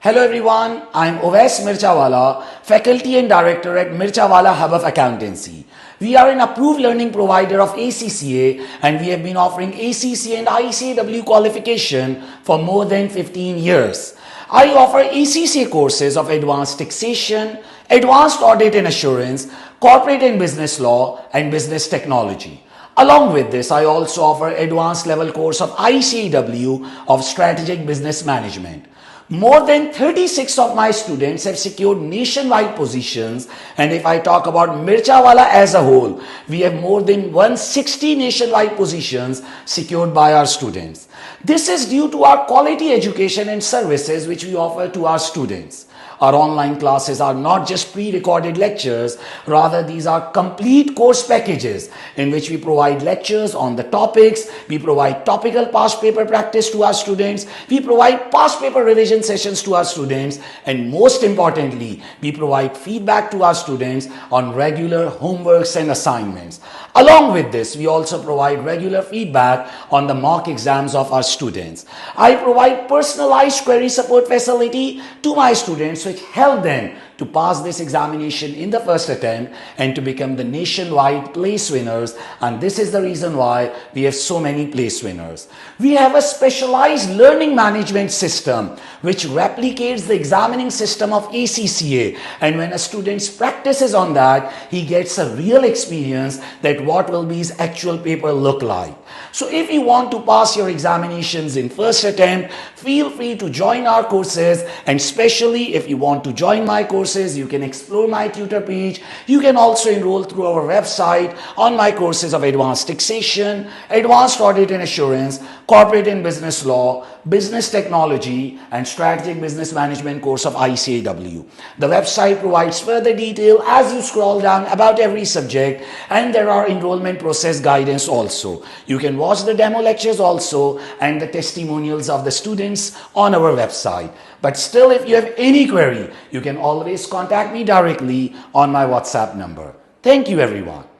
Hello everyone, I'm Owais Mirchawala, Faculty and Director at Mirchawala Hub of Accountancy. We are an approved learning provider of ACCA and we have been offering ACCA and ICAEW qualification for more than 15 years. I offer ACCA courses of Advanced Taxation, Advanced Audit and Assurance, Corporate and Business Law, and Business Technology. Along with this, I also offer advanced level course of ICAEW of Strategic Business Management. More than 36 of my students have secured nationwide positions, and if I talk about Mirchawala as a whole, we have more than 160 nationwide positions secured by our students. This is due to our quality education and services which we offer to our students. Our online classes are not just pre-recorded lectures, rather these are complete course packages in which we provide lectures on the topics, we provide topical past paper practice to our students, we provide past paper revision sessions to our students, and most importantly, we provide feedback to our students on regular homeworks and assignments. Along with this, we also provide regular feedback on the mock exams of our students. I provide personalized query support facility to my students which help them to pass this examination in the first attempt and to become the nationwide place winners, and this is the reason why we have so many place winners. We have a specialized learning management system which replicates the examining system of ACCA, and when a student practices on that, he gets a real experience that what will be his actual paper look like. So if you want to pass your examinations in first attempt, feel free to join our courses, and especially if you want to join my courses, you can explore my tutor page. You can also enroll through our website on my courses of Advanced Taxation, Advanced Audit and Assurance, Corporate and Business Law, Business Technology, and Strategic Business Management course of ICAEW. The website provides further detail as you scroll down about every subject, and there are enrollment process guidance also. You can watch the demo lectures also and the testimonials of the students on our website. But still, if you have any query, you can always contact me directly on my WhatsApp number. Thank you everyone.